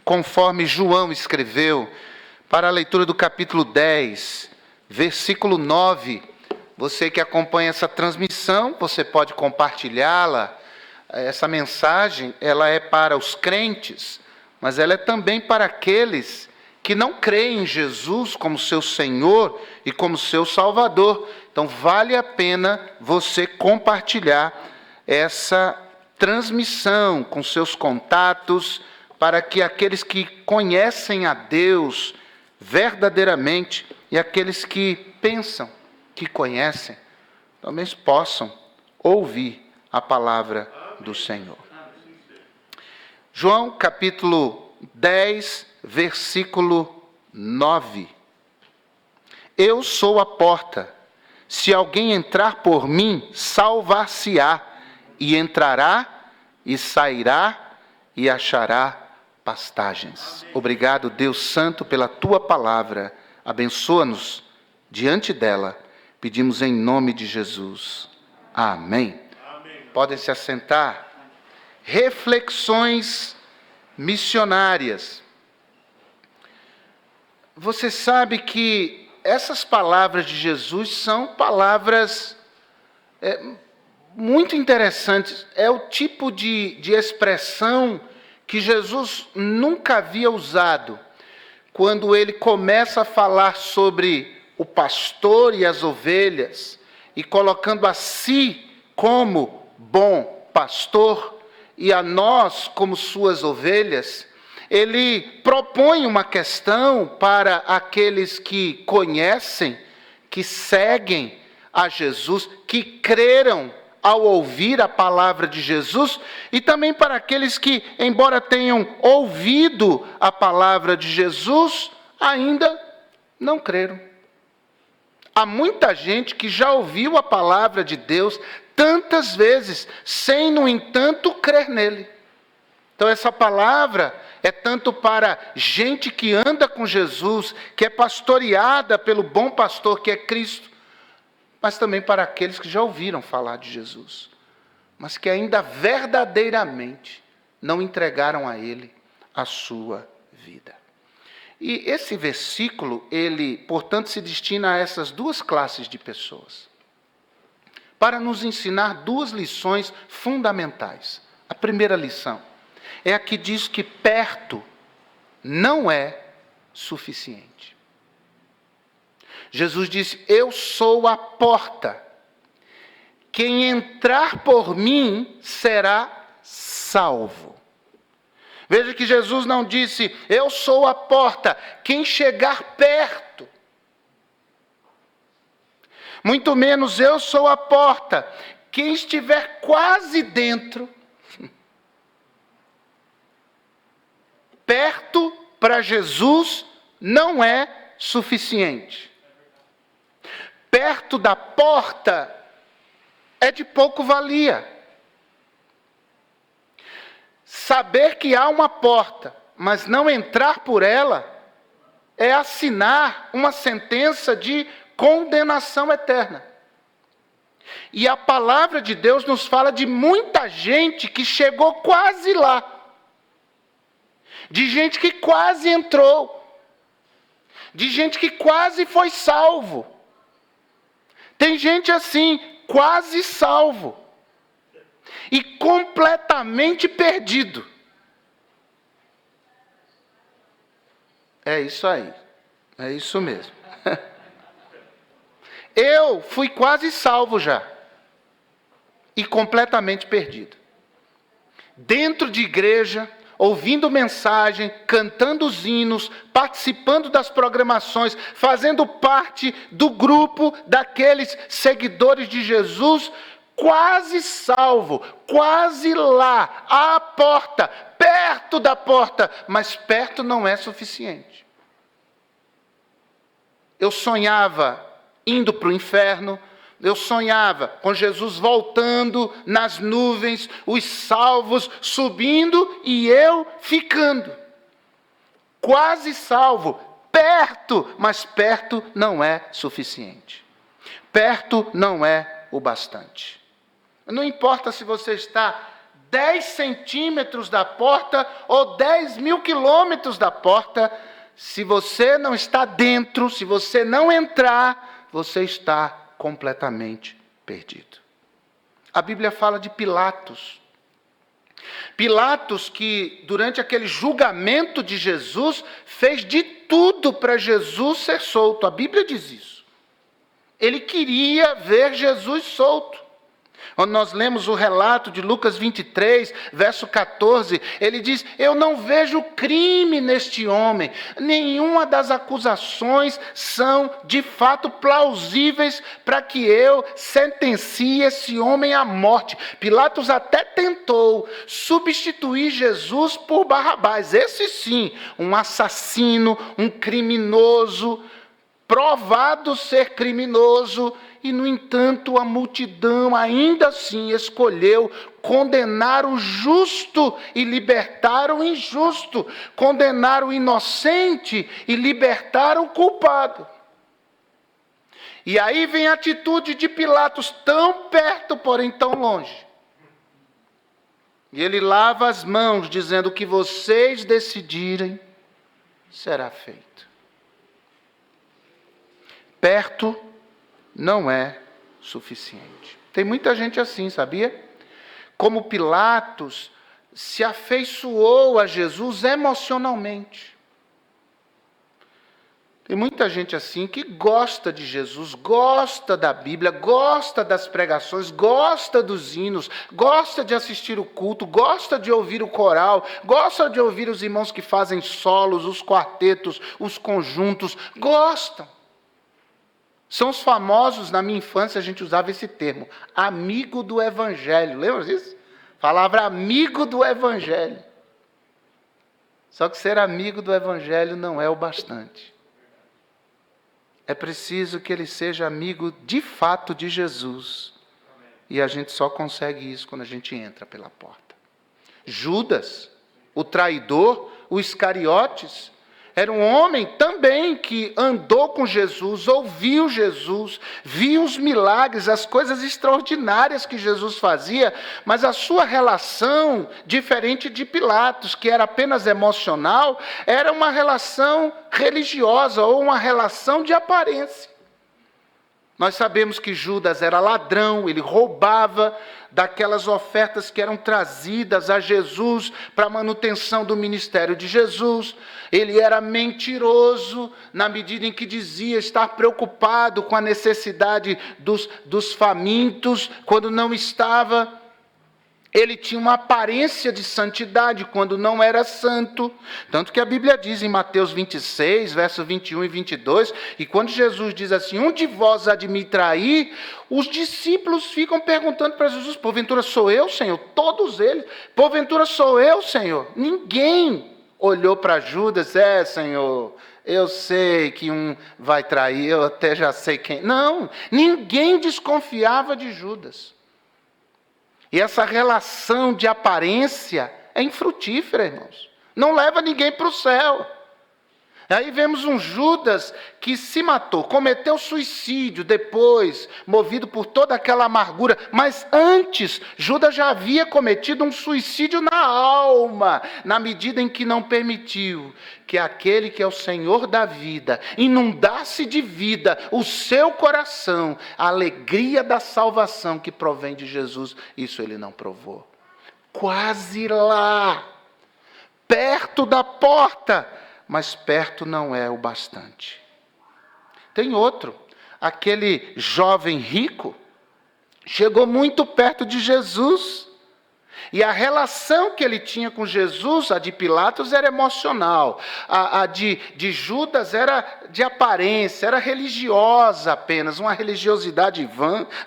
conforme João escreveu, para a leitura do capítulo 10, versículo 9. Você que acompanha essa transmissão, você pode compartilhá-la. Essa mensagem, ela é para os crentes, mas ela é também para aqueles que não creem em Jesus como seu Senhor e como seu Salvador. Então, vale a pena você compartilhar essa transmissão com seus contatos, para que aqueles que conhecem a Deus verdadeiramente e aqueles que pensam que conhecem, também possam ouvir a palavra do Senhor. João capítulo 10, versículo 9. Eu sou a porta. Se alguém entrar por mim, salvar-se-á, e entrará, e sairá, e achará pastagens. Obrigado, Deus Santo, pela Tua palavra. Abençoa-nos diante dela. Pedimos em nome de Jesus. Amém. Podem se assentar. Reflexões missionárias. Você sabe que essas palavras de Jesus são palavras muito interessantes. É o tipo de expressão que Jesus nunca havia usado. Quando ele começa a falar sobre o pastor e as ovelhas, e colocando a si como bom pastor, e a nós como suas ovelhas, ele propõe uma questão para aqueles que conhecem, que seguem a Jesus, que creram ao ouvir a palavra de Jesus, e também para aqueles que, embora tenham ouvido a palavra de Jesus, ainda não creram. Há muita gente que já ouviu a palavra de Deus tantas vezes, sem, no entanto, crer nele. Então, essa palavra é tanto para gente que anda com Jesus, que é pastoreada pelo bom pastor que é Cristo, mas também para aqueles que já ouviram falar de Jesus, mas que ainda verdadeiramente não entregaram a Ele a sua vida. E esse versículo, ele, portanto, se destina a essas duas classes de pessoas, para nos ensinar duas lições fundamentais. A primeira lição é a que diz que perto não é suficiente. Jesus disse: eu sou a porta. Quem entrar por mim será salvo. Veja que Jesus não disse: eu sou a porta. Quem chegar perto. Muito menos: eu sou a porta. Quem estiver quase dentro. Perto para Jesus não é suficiente. Perto da porta é de pouco valia. Saber que há uma porta, mas não entrar por ela, é assinar uma sentença de condenação eterna. E a palavra de Deus nos fala de muita gente que chegou quase lá. De gente que quase entrou. De gente que quase foi salvo. Tem gente assim, quase salvo. E completamente perdido. É isso aí. É isso mesmo. Eu fui quase salvo já. E completamente perdido. Dentro de igreja, ouvindo mensagem, cantando os hinos, participando das programações, fazendo parte do grupo daqueles seguidores de Jesus, quase salvo, quase lá, à porta, perto da porta, mas perto não é suficiente. Eu sonhava indo para o inferno, eu sonhava com Jesus voltando nas nuvens, os salvos subindo e eu ficando. Quase salvo, perto, mas perto não é suficiente. Perto não é o bastante. Não importa se você está 10 centímetros da porta ou 10 mil quilômetros da porta, se você não está dentro, se você não entrar, você está completamente perdido. A Bíblia fala de Pilatos. Pilatos, que durante aquele julgamento de Jesus, fez de tudo para Jesus ser solto. A Bíblia diz isso. Ele queria ver Jesus solto. Quando nós lemos o relato de Lucas 23, verso 14, ele diz: eu não vejo crime neste homem, nenhuma das acusações são de fato plausíveis para que eu sentencie esse homem à morte. Pilatos até tentou substituir Jesus por Barrabás, esse sim, um assassino, um criminoso, provado ser criminoso, e, no entanto, a multidão ainda assim escolheu condenar o justo e libertar o injusto, condenar o inocente e libertar o culpado. E aí vem a atitude de Pilatos, tão perto, porém tão longe. E ele lava as mãos, dizendo: o que vocês decidirem será feito. Perto não é suficiente. Tem muita gente assim, sabia? Como Pilatos se afeiçoou a Jesus emocionalmente. Tem muita gente assim que gosta de Jesus, gosta da Bíblia, gosta das pregações, gosta dos hinos, gosta de assistir o culto, gosta de ouvir o coral, gosta de ouvir os irmãos que fazem solos, os quartetos, os conjuntos, gostam. São os famosos, na minha infância a gente usava esse termo, amigo do Evangelho. Lembra disso? Palavra amigo do Evangelho. Só que ser amigo do Evangelho não é o bastante. É preciso que ele seja amigo de fato de Jesus. E a gente só consegue isso quando a gente entra pela porta. Judas, o traidor, o Iscariotes, era um homem também que andou com Jesus, ouviu Jesus, viu os milagres, as coisas extraordinárias que Jesus fazia, mas a sua relação, diferente de Pilatos, que era apenas emocional, era uma relação religiosa ou uma relação de aparência. Nós sabemos que Judas era ladrão, ele roubava daquelas ofertas que eram trazidas a Jesus para a manutenção do ministério de Jesus. Ele era mentiroso na medida em que dizia estar preocupado com a necessidade dos famintos, quando não estava. Ele tinha uma aparência de santidade quando não era santo. Tanto que a Bíblia diz em Mateus 26, versos 21 e 22, e quando Jesus diz assim: um de vós há de me trair, os discípulos ficam perguntando para Jesus: porventura sou eu, Senhor? Todos eles: porventura sou eu, Senhor? Ninguém olhou para Judas: Senhor, eu sei que um vai trair, eu até já sei quem. Não, ninguém desconfiava de Judas. E essa relação de aparência é infrutífera, irmãos. Não leva ninguém para o céu. Aí vemos um Judas que se matou, cometeu suicídio depois, movido por toda aquela amargura. Mas antes, Judas já havia cometido um suicídio na alma, na medida em que não permitiu que aquele que é o Senhor da vida inundasse de vida o seu coração, a alegria da salvação que provém de Jesus. Isso ele não provou. Quase lá, perto da porta, mas perto não é o bastante. Tem outro, aquele jovem rico, chegou muito perto de Jesus, e a relação que ele tinha com Jesus, a de Pilatos, era emocional, a de Judas era de aparência, era religiosa apenas, uma religiosidade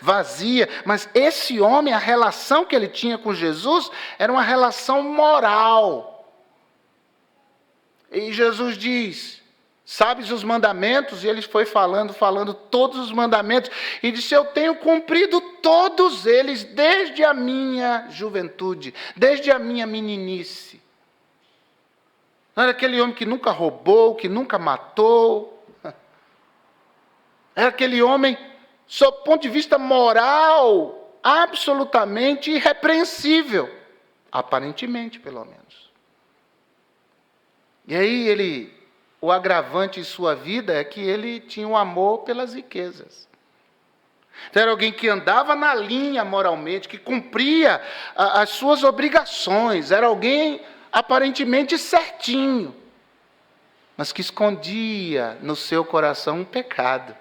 vazia, mas esse homem, a relação que ele tinha com Jesus, era uma relação moral. E Jesus diz: sabes os mandamentos? E ele foi falando todos os mandamentos. E disse: eu tenho cumprido todos eles desde a minha juventude, desde a minha meninice. Não era aquele homem que nunca roubou, que nunca matou. Era aquele homem, sob o ponto de vista moral, absolutamente irrepreensível. Aparentemente, pelo menos. E aí o agravante em sua vida é que ele tinha um amor pelas riquezas. Então, era alguém que andava na linha moralmente, que cumpria as suas obrigações, era alguém aparentemente certinho, mas que escondia no seu coração um pecado,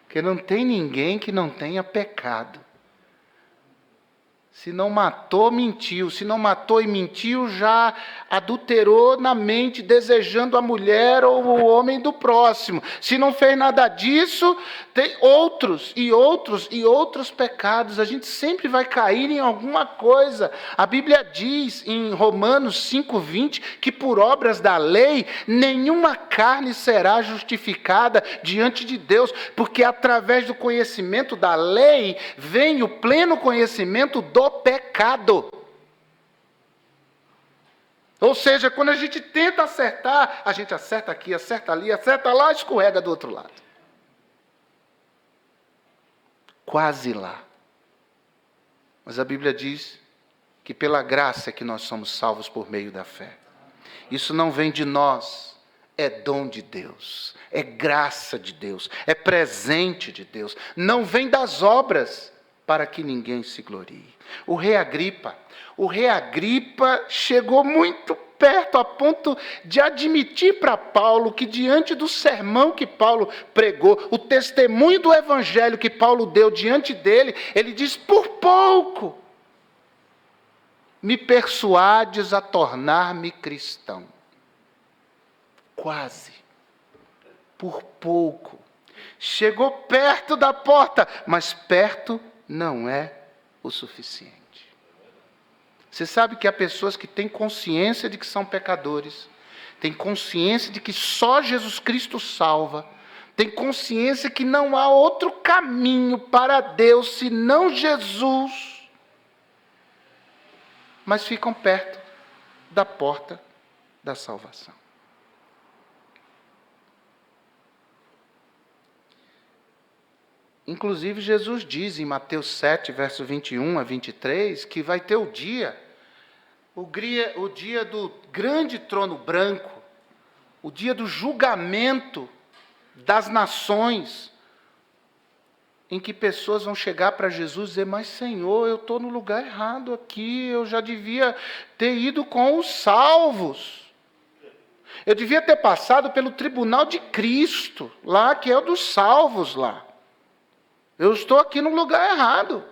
porque não tem ninguém que não tenha pecado. Se não matou, mentiu. Se não matou e mentiu, já adulterou na mente, desejando a mulher ou o homem do próximo. Se não fez nada disso, tem outros e outros e outros pecados. A gente sempre vai cair em alguma coisa. A Bíblia diz em Romanos 5:20 que por obras da lei, nenhuma carne será justificada diante de Deus, porque através do conhecimento da lei, vem o pleno conhecimento do pecado. Ou seja, quando a gente tenta acertar, a gente acerta aqui, acerta ali, acerta lá, escorrega do outro lado. Quase lá. Mas a Bíblia diz que pela graça é que nós somos salvos por meio da fé. Isso não vem de nós, é dom de Deus, é graça de Deus, é presente de Deus. Não vem das obras, para que ninguém se glorie. O rei Agripa chegou muito perto, a ponto de admitir para Paulo que diante do sermão que Paulo pregou, o testemunho do evangelho que Paulo deu diante dele, ele diz: por pouco me persuades a tornar-me cristão. Quase. Por pouco. Chegou perto da porta, mas perto não é o suficiente. Você sabe que há pessoas que têm consciência de que são pecadores, têm consciência de que só Jesus Cristo salva, têm consciência que não há outro caminho para Deus senão Jesus, mas ficam perto da porta da salvação. Inclusive, Jesus diz em Mateus 7, verso 21 a 23, que vai ter o dia do grande trono branco, o dia do julgamento das nações, em que pessoas vão chegar para Jesus e dizer: mas Senhor, eu estou no lugar errado aqui, eu já devia ter ido com os salvos. Eu devia ter passado pelo tribunal de Cristo, lá que é o dos salvos lá. Eu estou aqui no lugar errado.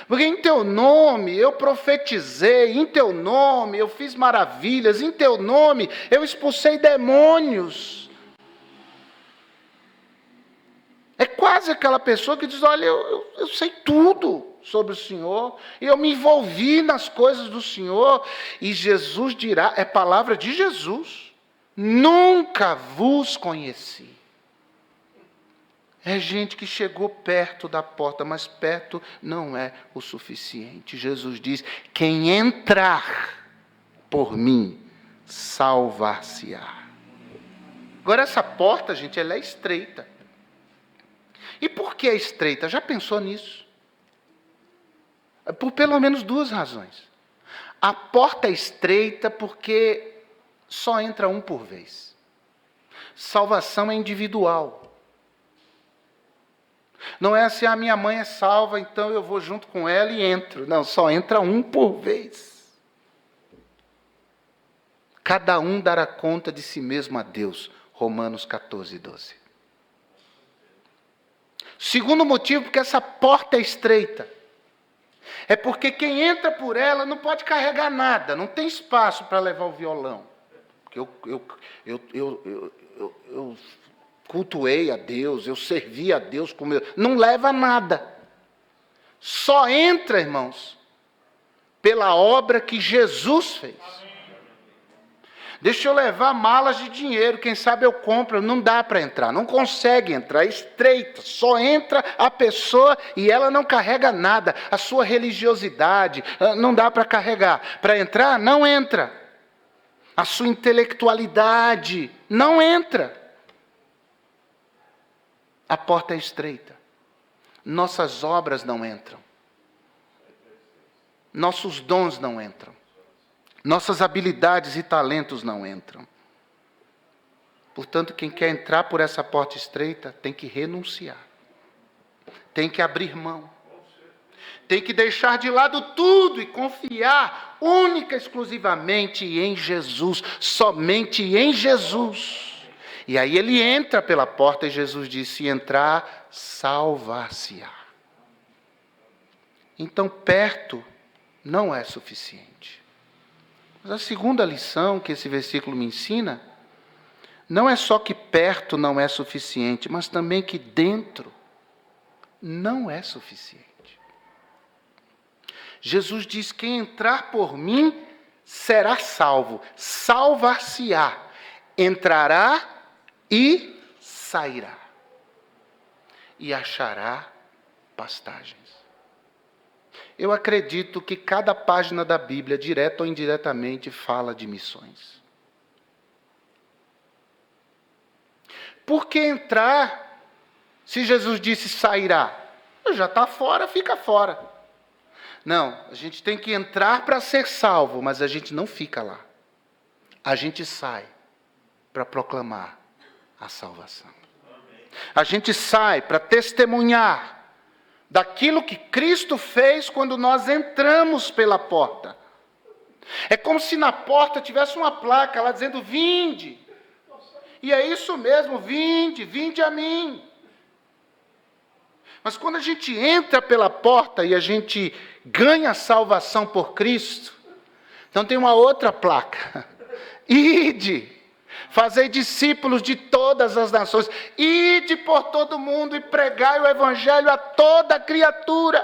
Porque em teu nome eu profetizei, em teu nome eu fiz maravilhas, em teu nome eu expulsei demônios. É quase aquela pessoa que diz: olha, eu sei tudo sobre o Senhor, eu me envolvi nas coisas do Senhor, e Jesus dirá, é palavra de Jesus: nunca vos conheci. É gente que chegou perto da porta, mas perto não é o suficiente. Jesus diz: quem entrar por mim, salvar-se-á. Agora, essa porta, gente, ela é estreita. E por que é estreita? Já pensou nisso? Por pelo menos duas razões. A porta é estreita porque só entra um por vez. Salvação é individual. Não é assim: a minha mãe é salva, então eu vou junto com ela e entro. Não, só entra um por vez. Cada um dará conta de si mesmo a Deus. Romanos 14, 12. Segundo motivo, porque essa porta é estreita. É porque quem entra por ela não pode carregar nada, não tem espaço para levar o violão. Porque eu cultuei a Deus, eu servi a Deus como eu... Não leva nada. Só entra, irmãos, pela obra que Jesus fez. Deixa eu levar malas de dinheiro, quem sabe eu compro. Não dá para entrar, não consegue entrar, é estreita. Só entra a pessoa e ela não carrega nada. A sua religiosidade não dá para carregar. Para entrar, não entra. A sua intelectualidade não entra. A porta é estreita. Nossas obras não entram. nossos dons não entram. Nossas habilidades e talentos não entram. Portanto, quem quer entrar por essa porta estreita tem que renunciar. Tem que abrir mão. Tem que deixar de lado tudo e confiar única e exclusivamente em Jesus. Somente em Jesus. E aí ele entra pela porta e Jesus disse: se entrar, salvar-se-á. Então, perto não é suficiente. Mas a segunda lição que esse versículo me ensina, não é só que perto não é suficiente, mas também que dentro não é suficiente. Jesus diz: quem entrar por mim será salvo, salvar-se-á, entrará e sairá, e achará pastagens. Eu acredito que cada página da Bíblia, direta ou indiretamente, fala de missões. Por que entrar se Jesus disse sairá? Já está fora, fica fora. Não, a gente tem que entrar para ser salvo, mas a gente não fica lá. A gente sai para proclamar a salvação. A gente sai para testemunhar daquilo que Cristo fez quando nós entramos pela porta. É como se na porta tivesse uma placa lá dizendo: vinde. E é isso mesmo, vinde, vinde a mim. Mas quando a gente entra pela porta e a gente ganha a salvação por Cristo, então tem uma outra placa. Ide, fazei discípulos de todas as nações, ide por todo mundo e pregai o evangelho a toda criatura.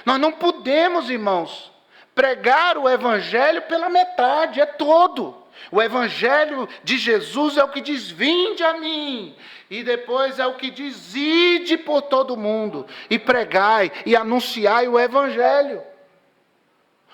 Nós não podemos, irmãos, pregar o evangelho pela metade, é todo. O evangelho de Jesus é o que diz: vinde a mim. E depois é o que diz: ide por todo mundo e pregai e anunciai o evangelho.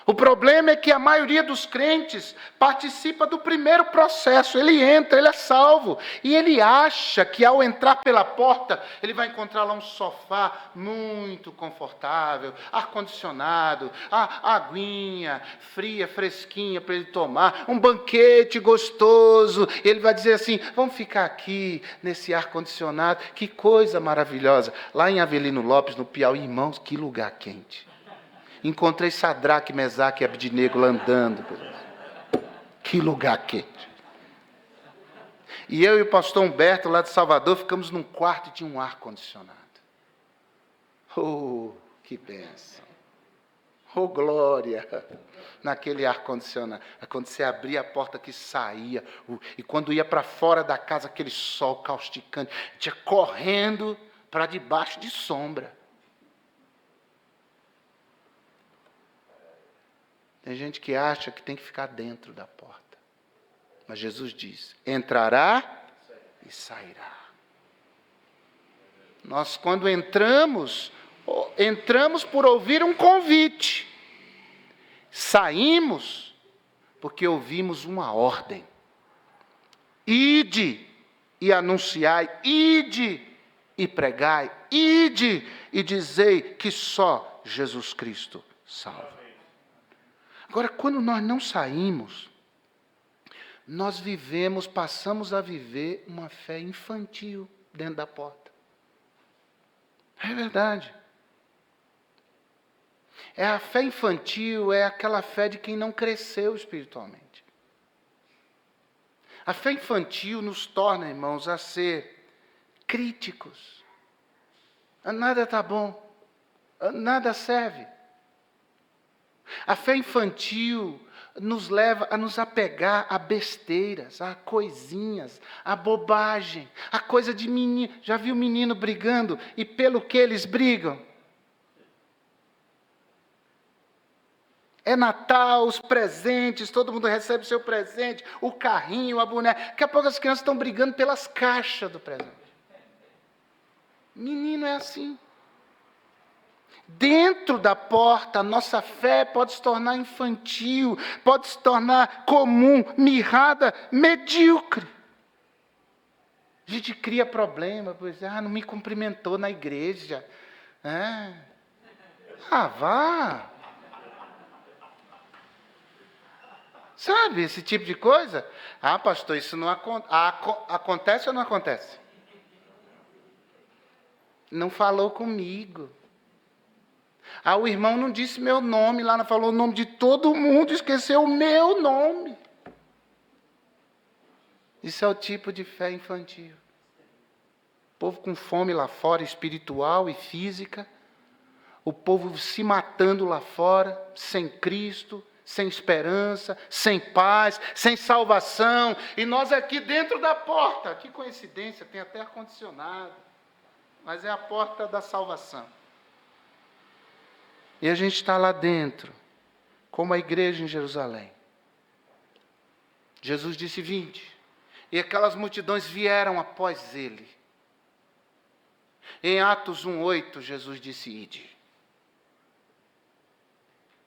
O problema é que a maioria dos crentes participa do primeiro processo. Ele entra, ele é salvo. E ele acha que ao entrar pela porta, ele vai encontrar lá um sofá muito confortável, ar-condicionado, aguinha fria, fresquinha para ele tomar, um banquete gostoso. Ele vai dizer assim: vamos ficar aqui nesse ar-condicionado, que coisa maravilhosa. Lá em Avelino Lopes, no Piauí, irmãos, que lugar quente. Encontrei Sadraque, Mesaque e Abdinego lá andando. Que lugar quente. E eu e o pastor Humberto, lá de Salvador, ficamos num quarto e tinha um ar-condicionado. Oh, que bênção. Oh, glória. Naquele ar-condicionado. Quando você abria a porta que saía. E quando ia para fora da casa, aquele sol causticante. Tinha correndo para debaixo de sombra. Tem gente que acha que tem que ficar dentro da porta. Mas Jesus diz: entrará e sairá. Nós, quando entramos por ouvir um convite. Saímos porque ouvimos uma ordem. Ide e anunciai, ide e pregai, ide e dizei que só Jesus Cristo salva. Agora, quando nós não saímos, nós passamos a viver uma fé infantil dentro da porta. É verdade. A fé infantil é aquela fé de quem não cresceu espiritualmente. A fé infantil nos torna, irmãos, a ser críticos. Nada está bom, nada serve. A fé infantil nos leva a nos apegar a besteiras, a coisinhas, a bobagem, a coisa de menino. Já viu menino brigando? E pelo que eles brigam? É Natal, os presentes, todo mundo recebe seu presente, o carrinho, a boneca. Daqui a pouco as crianças estão brigando pelas caixas do presente. Menino é assim. Dentro da porta, a nossa fé pode se tornar infantil, pode se tornar comum, mirrada, medíocre. A gente cria problema, pois não me cumprimentou na igreja. Vá. Sabe, esse tipo de coisa? Ah, pastor, isso não acontece ou não acontece? Não falou comigo. Ah, o irmão não disse meu nome lá, não falou o nome de todo mundo, esqueceu o meu nome. Isso é o tipo de fé infantil. O povo com fome lá fora, espiritual e física. O povo se matando lá fora, sem Cristo, sem esperança, sem paz, sem salvação. E nós aqui dentro da porta. Que coincidência, tem até ar-condicionado. Mas é a porta da salvação. E a gente está lá dentro, como a igreja em Jerusalém. Jesus disse: vinde. E aquelas multidões vieram após ele. Em Atos 1:8, Jesus disse: ide.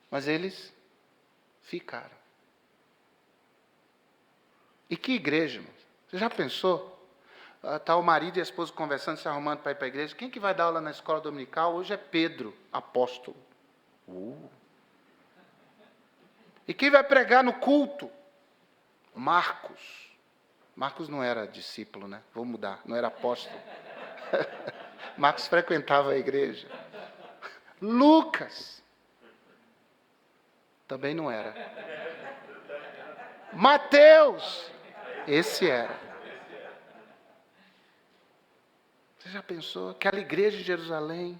Mas eles ficaram. E que igreja, irmão? Você já pensou? Está o marido e a esposa conversando, se arrumando para ir para a igreja. Quem que vai dar aula na escola dominical? Hoje é Pedro, apóstolo. E quem vai pregar no culto? Marcos. Marcos não era discípulo, né? Vou mudar, não era apóstolo. Marcos frequentava a igreja. Lucas. Também não era. Mateus. Esse era. Você já pensou? Aquela igreja de Jerusalém.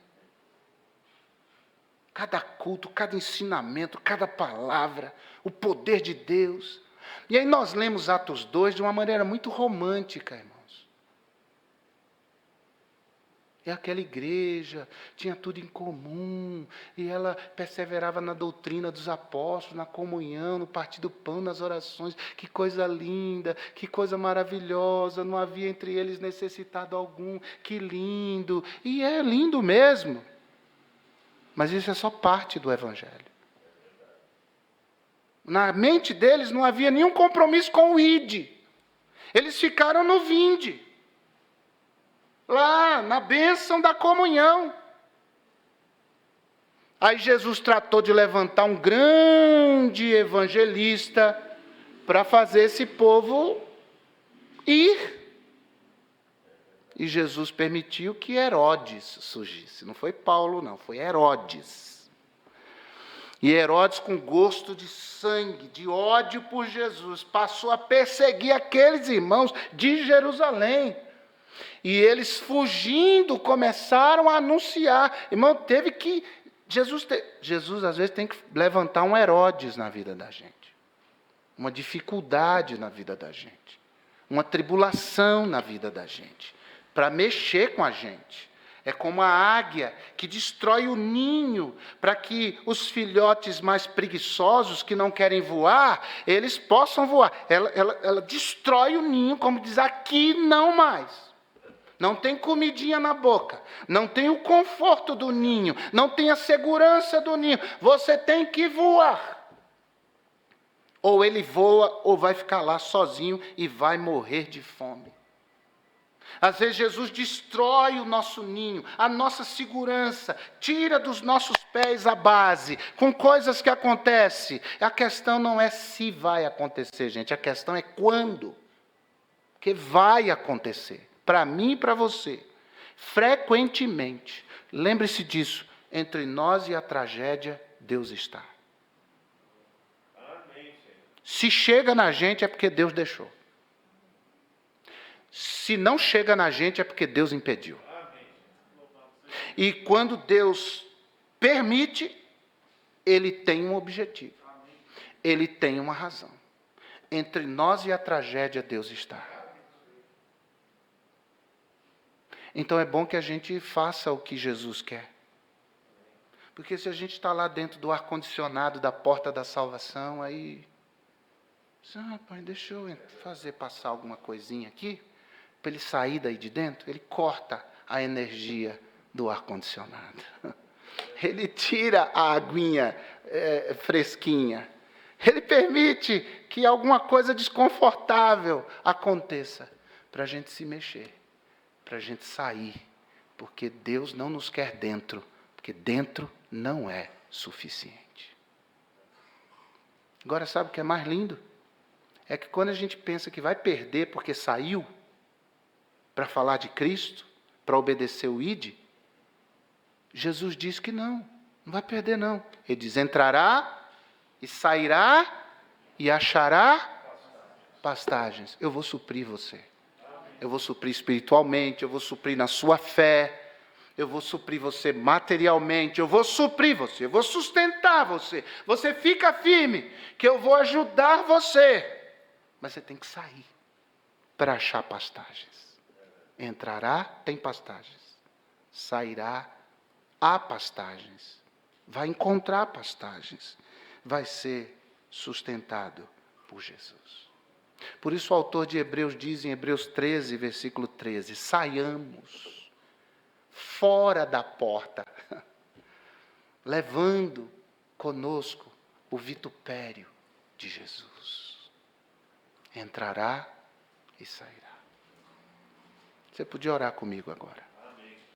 Cada culto, cada ensinamento, cada palavra, o poder de Deus. E aí nós lemos Atos 2 de uma maneira muito romântica, irmãos. E aquela igreja tinha tudo em comum, e ela perseverava na doutrina dos apóstolos, na comunhão, no partir do pão, nas orações. Que coisa linda, que coisa maravilhosa, não havia entre eles necessitado algum, que lindo. E é lindo mesmo. Mas isso é só parte do Evangelho. Na mente deles não havia nenhum compromisso com o ide. Eles ficaram no vinde. Lá, na bênção da comunhão. Aí Jesus tratou de levantar um grande evangelista para fazer esse povo ir. E Jesus permitiu que Herodes surgisse. Não foi Paulo, não, foi Herodes. E Herodes, com gosto de sangue, de ódio por Jesus, passou a perseguir aqueles irmãos de Jerusalém. E eles, fugindo, começaram a anunciar. Irmão, teve que... Jesus, às vezes, tem que levantar um Herodes na vida da gente. Uma dificuldade na vida da gente. Uma tribulação na vida da gente. Para mexer com a gente. É como a águia que destrói o ninho, para que os filhotes mais preguiçosos, que não querem voar, eles possam voar. Ela destrói o ninho, como diz, aqui não mais. Não tem comidinha na boca, não tem o conforto do ninho, não tem a segurança do ninho. Você tem que voar. Ou ele voa, ou vai ficar lá sozinho e vai morrer de fome. Às vezes Jesus destrói o nosso ninho, a nossa segurança, tira dos nossos pés a base, com coisas que acontecem. A questão não é se vai acontecer, gente, a questão é quando. Porque vai acontecer, para mim e para você, frequentemente. Lembre-se disso, entre nós e a tragédia, Deus está. Se chega na gente é porque Deus deixou. Se não chega na gente é porque Deus impediu. E quando Deus permite, Ele tem um objetivo. Ele tem uma razão. Entre nós e a tragédia, Deus está. Então é bom que a gente faça o que Jesus quer. Porque se a gente está lá dentro do ar-condicionado da porta da salvação, aí... Pai, deixa eu passar alguma coisinha aqui, para ele sair daí de dentro. Ele corta a energia do ar-condicionado. Ele tira a aguinha fresquinha. Ele permite que alguma coisa desconfortável aconteça, para a gente se mexer, para a gente sair. Porque Deus não nos quer dentro, porque dentro não é suficiente. Agora, sabe o que é mais lindo? É que quando a gente pensa que vai perder porque saiu para falar de Cristo, para obedecer o ID, Jesus diz que não vai perder não. Ele diz, entrará e sairá e achará pastagens. Eu vou suprir você. Eu vou suprir espiritualmente, eu vou suprir na sua fé, eu vou suprir você materialmente, eu vou suprir você, eu vou sustentar você. Você fica firme, que eu vou ajudar você. Mas você tem que sair para achar pastagens. Entrará, tem pastagens. Sairá, há pastagens. Vai encontrar pastagens. Vai ser sustentado por Jesus. Por isso o autor de Hebreus diz em Hebreus 13, versículo 13, saiamos fora da porta, levando conosco o vitupério de Jesus. Entrará e sairá. Você podia orar comigo agora.